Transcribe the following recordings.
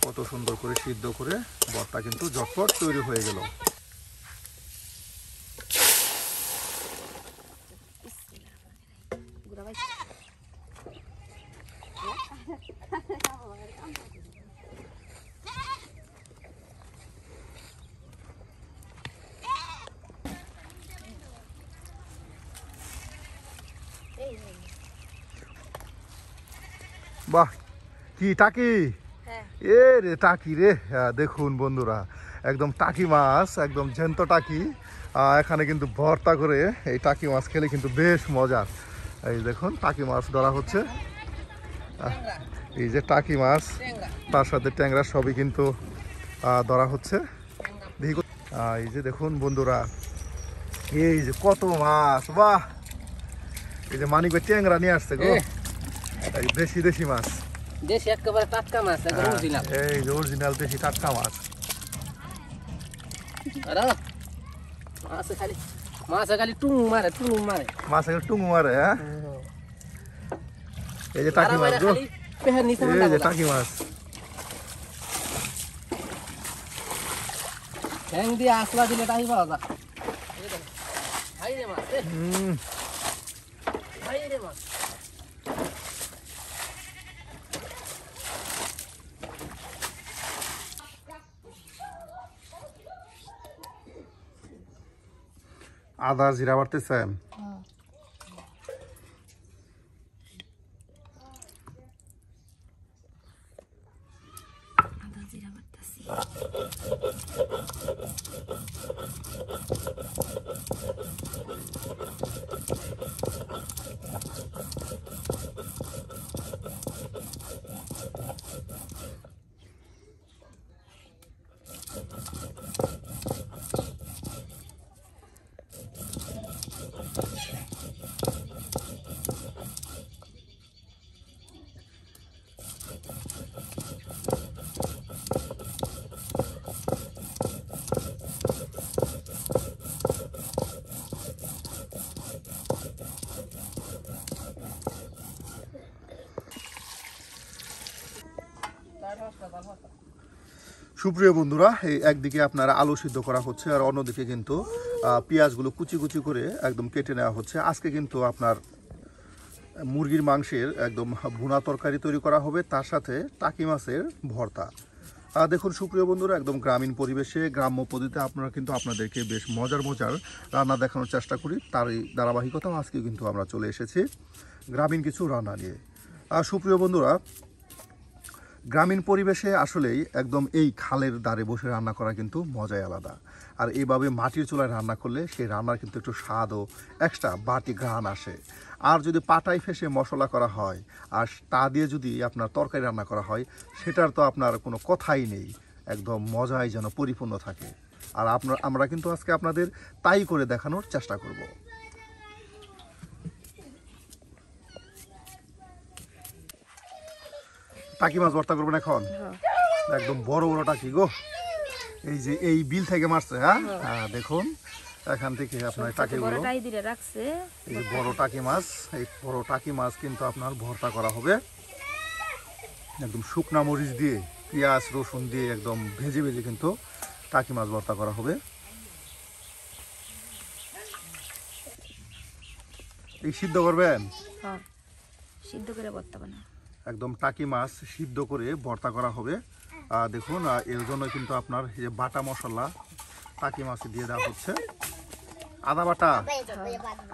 কত সুন্দর করে সিদ্ধ করে ভর্তা কিন্তু ঝটপট তৈরি হয়ে গেল। বাহ, কি টাকি! এ রে টাকি রে, দেখুন বন্ধুরা, একদম টাকি মাছ, একদম জ্যান্ত টাকি। এখানে কিন্তু ভর্তা করে এই টাকি মাছ খেলে কিন্তু বেশ মজার। এই দেখুন টাকি মাছ ধরা হচ্ছে। এই যে টাকি মাছ, তার সাথে ট্যাংরা সবই কিন্তু ধরা হচ্ছে। এই যে দেখুন বন্ধুরা, এই যে কত মাছ! বাহ, এই যে মানিক ভাই ট্যাংরা নিয়ে আসছে গো, এই দেশি দেশি মাছ, দেশি একেবারে টাটকা মাছ, একদম অরিজিনাল। এই যে অরিজিনাল দেশি টাটকা মাছ। আরে মাছে খালি টুং মারে, টুং মারে, মাছ টুং মারে। হ্যাঁ, এই যে টাকি মাছ গো, এই যে টাকি মাছ। ঠ্যাং দিয়ে আসলা দিলে টাকি পাওয়া যায়। ভাই রে মাছ, ভাই রে মাছ। আদা জিরা বাড়তেছেন? আদা জিরা বাড়তেছি। সুপ্রিয় বন্ধুরা, এই একদিকে আপনার আলু সিদ্ধ করা হচ্ছে আর অন্যদিকে কিন্তু পেঁয়াজগুলো কুচি কুচি করে একদম কেটে নেওয়া হচ্ছে। আজকে কিন্তু আপনার মুরগির মাংসের একদম ভুনা তরকারি তৈরি করা হবে, তার সাথে টাকি মাছের ভর্তা। দেখুন সুপ্রিয় বন্ধুরা, একদম গ্রামীণ পরিবেশে গ্রাম্য পদ্ধতিতে আপনারা কিন্তু আপনাদেরকে বেশ মজার মজার রান্না দেখানোর চেষ্টা করি। তারই ধারাবাহিকতাও আজকে কিন্তু আমরা চলে এসেছি গ্রামীণ কিছু রান্না নিয়ে। সুপ্রিয় বন্ধুরা, গ্রামীণ পরিবেশে আসলেই একদম এই খালের ধারে বসে রান্না করা কিন্তু মজাই আলাদা। আর এইভাবে মাটির চুলায় রান্না করলে সেই রান্নার কিন্তু একটু স্বাদ ও এক্সট্রা বাড়তি ঘ্রাণ আসে। আর যদি পাটায় ফেসে মশলা করা হয় আর তা দিয়ে যদি আপনার তরকারি রান্না করা হয়, সেটার তো আপনার কোনো কথাই নেই, একদম মজাই যেন পরিপূর্ণ থাকে। আর আমরা কিন্তু আজকে আপনাদের তাই করে দেখানোর চেষ্টা করব। টাকি মাছ ভর্তা করবেন এখন? একদম বড় বড় টাকি গো, এই যে এই বিল থেকে মারছে। হ্যাঁ, দেখুন এখান থেকে আপনার টাকিগুলো, এই যে বড় টাকি মাছ, এই বড় টাকি মাছ কিন্তু আপনার ভর্তা করা হবে একদম শুকনা মরিচ দিয়ে, পেঁয়াজ রসুন দিয়ে একদম ভেজে ভেজে কিন্তু টাকি মাছ ভর্তা করা হবে। এই সিদ্ধ করবেন? সিদ্ধ করে ভর্তা বানাবো। একদম টাকি মাছ সিদ্ধ করে ভর্তা করা হবে। দেখুন এর জন্য কিন্তু আপনার এই যে বাটা মশলা টাকি মাছে দিয়ে দেওয়া হচ্ছে। আদা বাটা,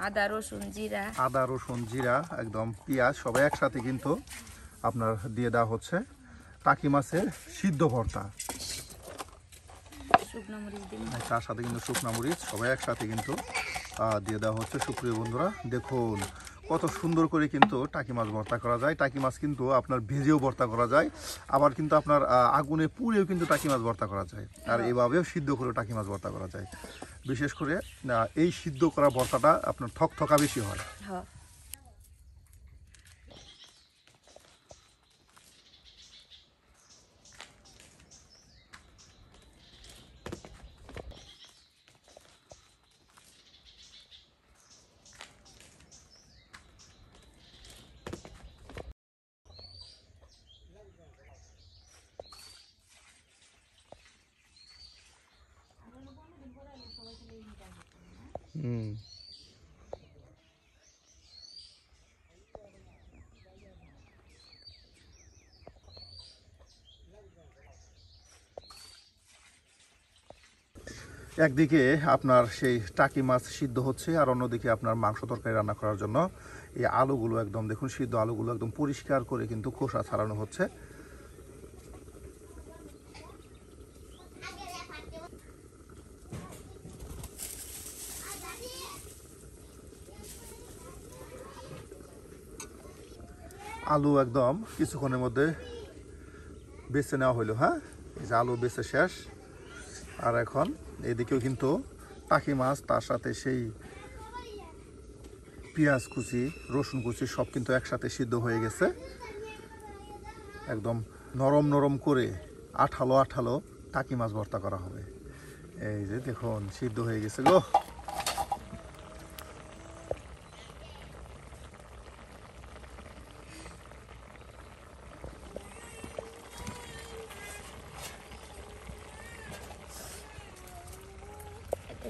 আদা রসুন জিরা, আদা রসুন জিরা একদম পেঁয়াজ সবাই একসাথে কিন্তু আপনার দিয়ে দেওয়া হচ্ছে টাকি মাছের সিদ্ধ ভর্তা। শুকনো মরিচ দিন, তার সাথে কিন্তু শুকনা মরিচ সবাই একসাথে কিন্তু দিয়ে দেওয়া হচ্ছে। সুপ্রিয় বন্ধুরা, দেখুন কত সুন্দর করে কিন্তু টাকি মাছ ভর্তা করা যায়। টাকি মাছ কিন্তু আপনার ভেজেও ভর্তা করা যায়, আবার কিন্তু আপনার আগুনে পুড়েও কিন্তু টাকি মাছ ভর্তা করা যায়, আর এভাবেও সিদ্ধ করেও টাকি মাছ ভর্তা করা যায়। বিশেষ করে এই সিদ্ধ করা ভর্তাটা আপনার থকথকা বেশি হয়। হুম। একদিকে আপনার সেই টাকি মাছ সিদ্ধ হচ্ছে আর অন্যদিকে আপনার মাংস তরকারি রান্না করার জন্য এই আলুগুলো একদম দেখুন, সিদ্ধ আলুগুলো একদম পরিষ্কার করে কিন্তু খোসা ছাড়ানো হচ্ছে। আলু একদম কিছুক্ষণের মধ্যে বেছে নেওয়া হলো। হ্যাঁ, এই যে আলু বেছে শেষ। আর এখন এদিকেও কিন্তু টাকি মাছ, তার সাথে সেই পেঁয়াজ কুচি, রসুন কুচি সব কিন্তু একসাথে সিদ্ধ হয়ে গেছে। একদম নরম নরম করে আঠালো আঠালো টাকি মাছ ভর্তা করা হবে। এই যে দেখুন সিদ্ধ হয়ে গেছে গো।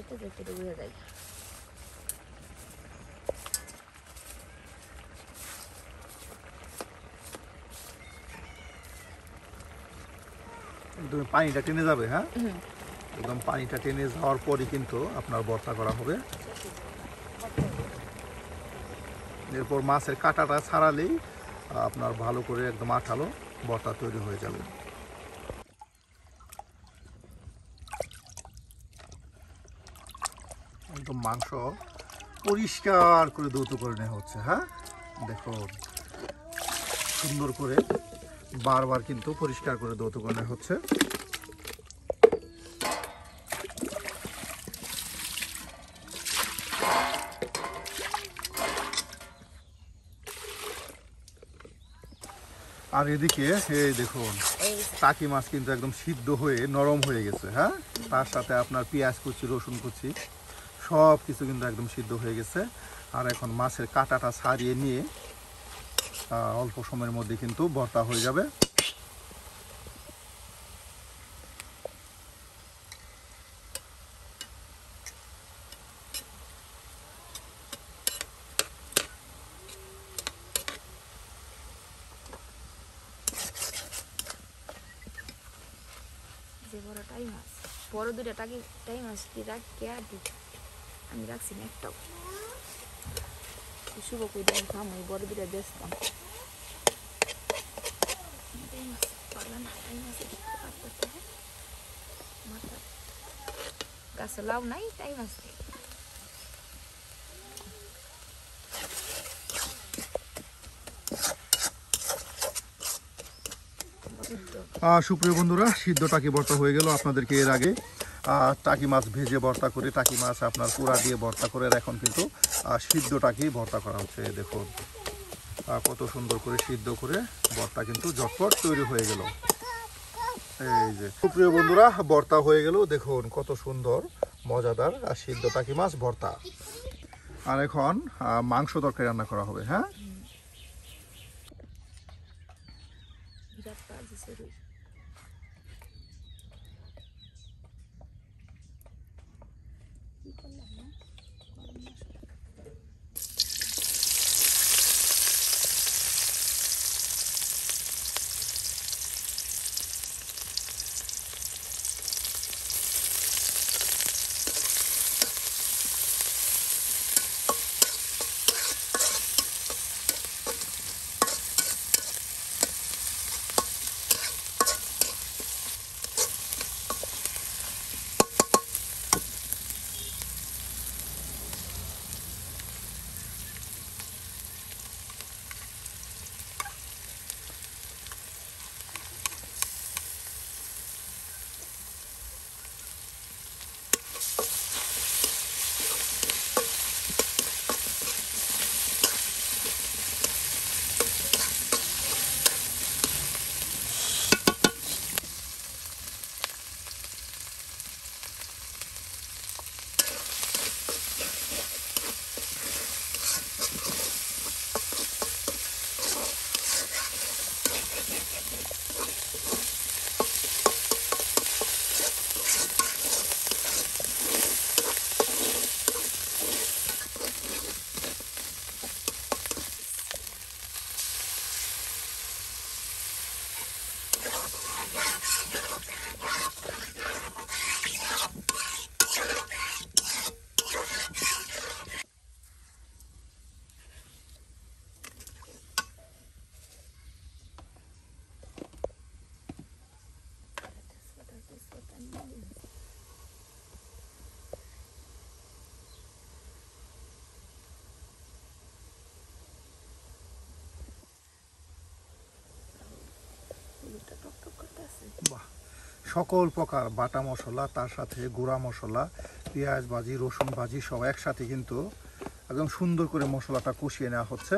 একটু দেখতে বুঝে যায়। একদম পানিটা টেনে যাবে। হ্যাঁ, একদম পানিটা টেনে যাওয়ার পরই কিন্তু আপনার ভর্তা করা হবে। এরপর মাছের কাঁটাটা ছাড়ালেই আপনার ভালো করে একদম আঠালো ভর্তা তৈরি হয়ে যাবে। একদম মাংস পরিষ্কার করে ধৌত করে নেওয়া হচ্ছে। হ্যাঁ, দেখুন সুন্দর করে বারবার কিন্তু পরিষ্কার করে ধৌত করে নেওয়া হচ্ছে। আর এদিকে এই দেখুন টাকি মাছ কিন্তু একদম সিদ্ধ হয়ে নরম হয়ে গেছে। হ্যাঁ, তার সাথে আপনার পেঁয়াজ কুচি, রসুন কুচি সব কিছু কিন্তু একদম সিদ্ধ হয়ে গেছে। আর এখন মাছের কাঁটাটা ছাড়িয়ে নিয়ে অল্প সময়ের মধ্যে কিন্তু ভর্তা হয়ে যাবে। যে বড় টাই মাছ, বড় দুটো টাই মাছ কি রাখি আর দি, আমি রাখছি না একটাও। শুভ কই দেয় খাম, ওই বড় দুটো বেচতাম। টাই মাছ পারবে না, টাই মাছে কাটতে হয় মাথা। গাছে লাউ নাই, টাই মাছ সুপ্রিয় বন্ধুরা, সিদ্ধ টাকি ভর্তা হয়ে গেল। আপনাদেরকে এর আগে টাকি মাছ ভেজে ভর্তা করে, টাকি মাছ আপনার পোড়া দিয়ে ভর্তা করে, এখন কিন্তু সিদ্ধ টাকি ভর্তা করা হচ্ছে। দেখুন কত সুন্দর করে সিদ্ধ করে ভর্তা কিন্তু ঝটপট তৈরি হয়ে গেল। এই যে সুপ্রিয় বন্ধুরা, ভর্তা হয়ে গেল। দেখুন কত সুন্দর মজাদার সিদ্ধ টাকি মাছ ভর্তা। আর এখন মাংস তরকারি রান্না করা হবে। হ্যাঁ, বিরাট কাজ আছে রুই। কি করলাম না? করতেছে। বাহ, সকল প্রকার বাটা মশলা, তার সাথে গুঁড়া মশলা, পেঁয়াজ ভাজি, রসুন ভাজি সব একসাথে কিন্তু একদম সুন্দর করে মশলাটা কষিয়ে নেওয়া হচ্ছে।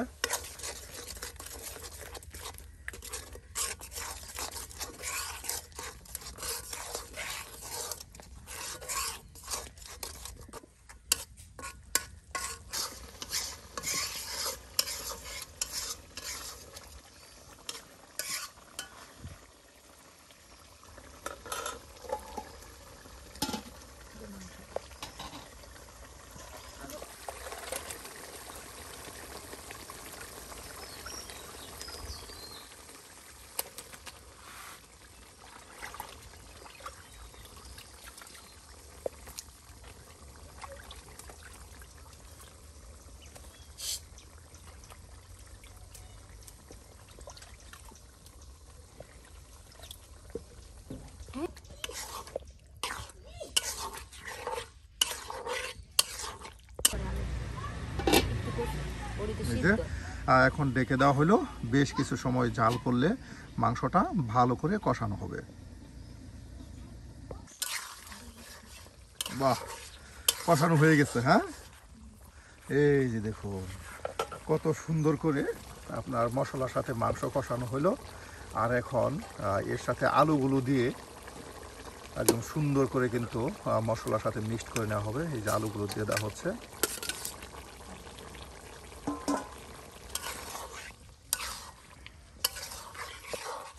বড়ি তো এই যে সিদ্ধ। এখন ডেকে দেওয়া হলো, বেশ কিছু সময় জাল করলে মাংসটা ভালো করে কষানো হবে। বাহ, কষানো হয়ে গেছে। হ্যাঁ, এই যে দেখুন কত সুন্দর করে আপনার মশলার সাথে মাংস কষানো হলো। আর এখন এর সাথে আলুগুলো দিয়ে একদম সুন্দর করে কিন্তু মশলার সাথে মিক্সড করে নেওয়া হবে। এই যে আলুগুলো দিয়ে দেওয়া হচ্ছে।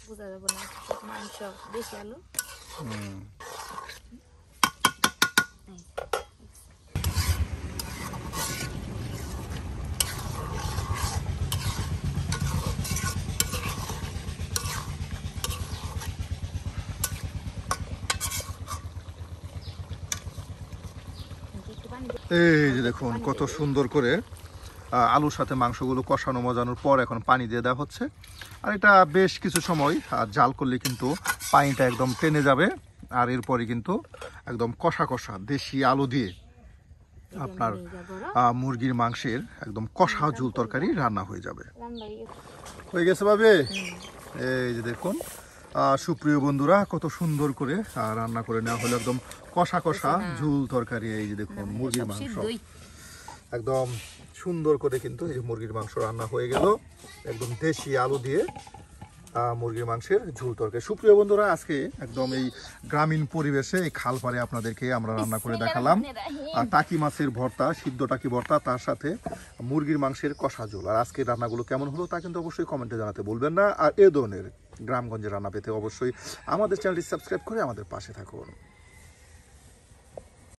বোঝা যাবে না মাংস বেশি আলু। একটু পানি দে। এই যে দেখুন কত সুন্দর করে আলুর সাথে মাংসগুলো কষানো মজানোর পর এখন পানি দিয়ে দেওয়া হচ্ছে। আর এটা বেশ কিছু সময় জাল করলে কিন্তু পানিটা একদম টেনে যাবে। আর এরপরে কিন্তু একদম কষা কষা দেশি আলু দিয়ে আপনার মুরগির মাংসের একদম কষা ঝোল তরকারি রান্না হয়ে যাবে। রান্না হয়ে গেছে। হয়ে গেছে ভাবে। এই যে দেখুন সুপ্রিয় বন্ধুরা কত সুন্দর করে রান্না করে নেওয়া হলো একদম কষা কষা ঝোল তরকারি। এই যে দেখুন মুরগির মাংস সিদ্ধই। একদম সুন্দর করে কিন্তু এই যে মুরগির মাংস রান্না হয়ে গেল একদম দেশি আলু দিয়ে মুরগির মাংসের ঝোল তরকারি। সুপ্রিয় বন্ধুরা আজকে একদম এই গ্রামীণ পরিবেশে এই খাল পাড়ে আপনাদেরকে আমরা রান্না করে দেখালাম আর টাকি মাছের ভর্তা, সিদ্ধ টাকি ভর্তা, তার সাথে মুরগির মাংসের কষা ঝোল। আর আজকের রান্নাগুলো কেমন হলো তা কিন্তু অবশ্যই কমেন্টে জানাতে বলবেন না। আর এ ধরনের গ্রামগঞ্জের রান্না পেতে অবশ্যই আমাদের চ্যানেলটি সাবস্ক্রাইব করে আমাদের পাশে থাকুন।